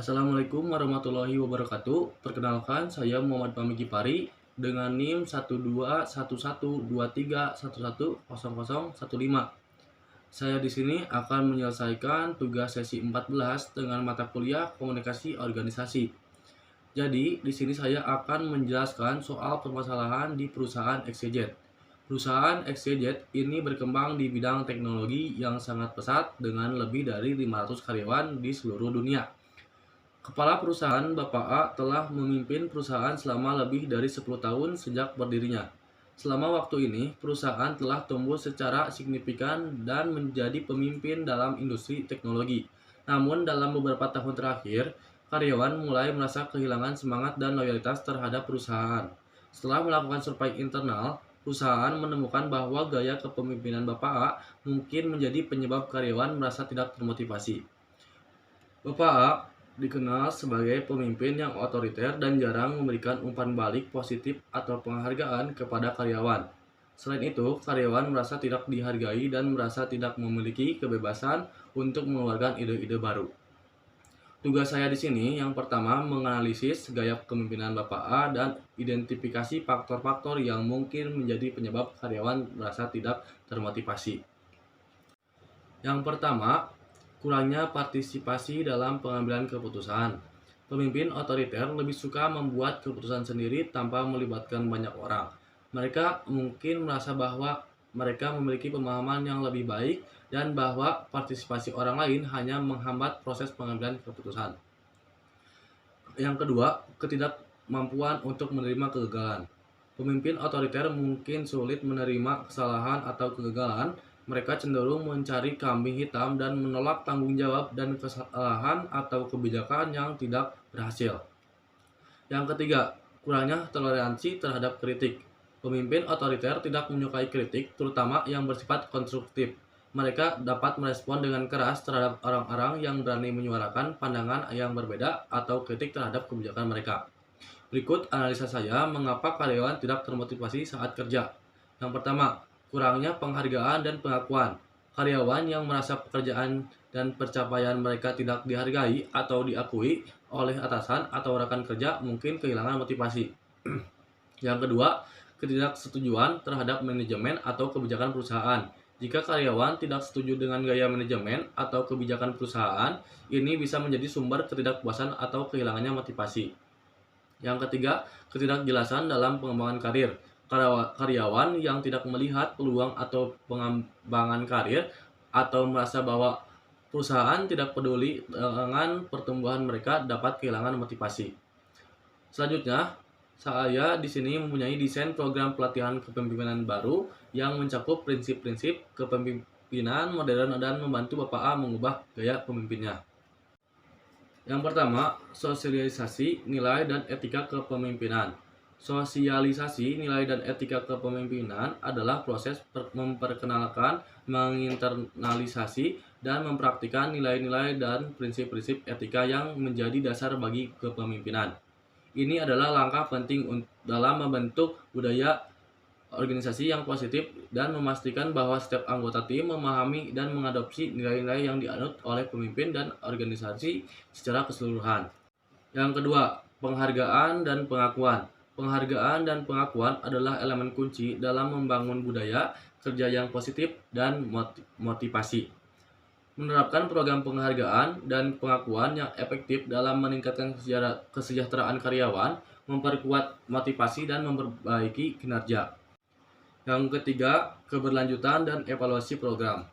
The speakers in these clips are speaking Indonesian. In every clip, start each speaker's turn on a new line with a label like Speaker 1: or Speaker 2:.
Speaker 1: Assalamualaikum warahmatullahi wabarakatuh. Perkenalkan, saya Muhammad Fahmi Gipari dengan NIM 1211123110015. Saya di sini akan menyelesaikan tugas sesi 14 dengan mata kuliah Komunikasi Organisasi. Jadi, di sini saya akan menjelaskan soal permasalahan di perusahaan XYZ. Perusahaan XYZ ini berkembang di bidang teknologi yang sangat pesat dengan lebih dari 500 karyawan di seluruh dunia. Kepala perusahaan Bapak A telah memimpin perusahaan selama lebih dari 10 tahun sejak berdirinya. Selama waktu ini, perusahaan telah tumbuh secara signifikan dan menjadi pemimpin dalam industri teknologi. Namun, dalam beberapa tahun terakhir, karyawan mulai merasa kehilangan semangat dan loyalitas terhadap perusahaan. Setelah melakukan survei internal, perusahaan menemukan bahwa gaya kepemimpinan Bapak A mungkin menjadi penyebab karyawan merasa tidak termotivasi. Bapak A dikenal sebagai pemimpin yang otoriter dan jarang memberikan umpan balik positif atau penghargaan kepada karyawan. Selain itu, karyawan merasa tidak dihargai dan merasa tidak memiliki kebebasan untuk mengeluarkan ide-ide baru. Tugas saya di sini yang pertama menganalisis gaya kepemimpinan Bapak A dan identifikasi faktor-faktor yang mungkin menjadi penyebab karyawan merasa tidak termotivasi. Yang pertama, kurangnya partisipasi dalam pengambilan keputusan. Pemimpin otoriter lebih suka membuat keputusan sendiri tanpa melibatkan banyak orang. Mereka mungkin merasa bahwa mereka memiliki pemahaman yang lebih baik dan bahwa partisipasi orang lain hanya menghambat proses pengambilan keputusan. Yang kedua, ketidakmampuan untuk menerima kegagalan. Pemimpin otoriter mungkin sulit menerima kesalahan atau kegagalan. Mereka cenderung mencari kambing hitam dan menolak tanggung jawab dan kesalahan atau kebijakan yang tidak berhasil. Yang ketiga, kurangnya toleransi terhadap kritik. Pemimpin otoriter tidak menyukai kritik, terutama yang bersifat konstruktif. Mereka dapat merespon dengan keras terhadap orang-orang yang berani menyuarakan pandangan yang berbeda atau kritik terhadap kebijakan mereka. Berikut analisa saya mengapa karyawan tidak termotivasi saat kerja. Yang pertama, kurangnya penghargaan dan pengakuan. Karyawan yang merasa pekerjaan dan pencapaian mereka tidak dihargai atau diakui oleh atasan atau rekan kerja mungkin kehilangan motivasi. Yang kedua, ketidaksetujuan terhadap manajemen atau kebijakan perusahaan. Jika karyawan tidak setuju dengan gaya manajemen atau kebijakan perusahaan, ini bisa menjadi sumber ketidakpuasan atau kehilangannya motivasi. Yang ketiga, ketidakjelasan dalam pengembangan karir. Karyawan yang tidak melihat peluang atau pengembangan karir atau merasa bahwa perusahaan tidak peduli dengan pertumbuhan mereka dapat kehilangan motivasi. Selanjutnya, saya di sini mempunyai desain program pelatihan kepemimpinan baru yang mencakup prinsip-prinsip kepemimpinan modern dan membantu Bapak A mengubah gaya pemimpinnya. Yang pertama, sosialisasi nilai dan etika kepemimpinan. Sosialisasi nilai dan etika kepemimpinan adalah proses memperkenalkan, menginternalisasi, dan mempraktikkan nilai-nilai dan prinsip-prinsip etika yang menjadi dasar bagi kepemimpinan. Ini adalah langkah penting dalam membentuk budaya organisasi yang positif dan memastikan bahwa setiap anggota tim memahami dan mengadopsi nilai-nilai yang dianut oleh pemimpin dan organisasi secara keseluruhan. Yang kedua, penghargaan dan pengakuan. Penghargaan dan pengakuan adalah elemen kunci dalam membangun budaya kerja yang positif dan motivasi. Menerapkan program penghargaan dan pengakuan yang efektif dalam meningkatkan kesejahteraan karyawan, memperkuat motivasi dan memperbaiki kinerja. Yang ketiga, keberlanjutan dan evaluasi program.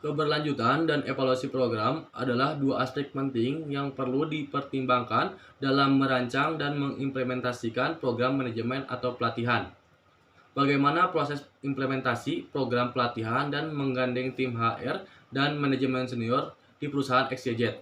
Speaker 1: Keberlanjutan dan evaluasi program adalah dua aspek penting yang perlu dipertimbangkan dalam merancang dan mengimplementasikan program manajemen atau pelatihan. Bagaimana proses implementasi program pelatihan dan menggandeng tim HR dan manajemen senior di perusahaan XYZ.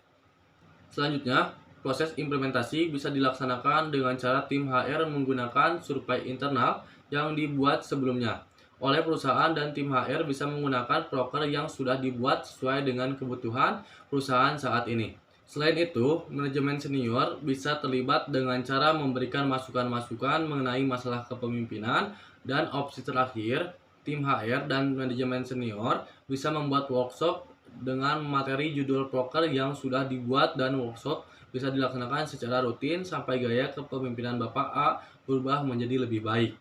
Speaker 1: Selanjutnya, proses implementasi bisa dilaksanakan dengan cara tim HR menggunakan survei internal yang dibuat sebelumnya oleh perusahaan dan tim HR bisa menggunakan proker yang sudah dibuat sesuai dengan kebutuhan perusahaan saat ini. Selain itu, manajemen senior bisa terlibat dengan cara memberikan masukan-masukan mengenai masalah kepemimpinan dan opsi terakhir, tim HR dan manajemen senior bisa membuat workshop dengan materi judul proker yang sudah dibuat dan workshop bisa dilaksanakan secara rutin sampai gaya kepemimpinan Bapak A berubah menjadi lebih baik.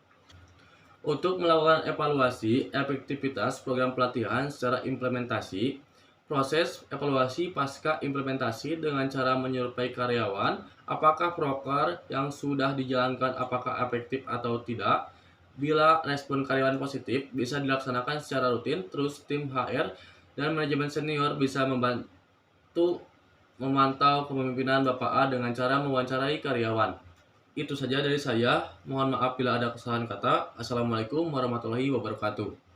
Speaker 1: Untuk melakukan evaluasi efektivitas program pelatihan secara implementasi, proses evaluasi pasca implementasi dengan cara menyerupai karyawan, apakah proker yang sudah dijalankan apakah efektif atau tidak. Bila respon karyawan positif, bisa dilaksanakan secara rutin, terus tim HR dan manajemen senior bisa membantu memantau kepemimpinan Bapak A dengan cara mewawancarai karyawan. Itu saja dari saya. Mohon maaf bila ada kesalahan kata. Assalamualaikum warahmatullahi wabarakatuh.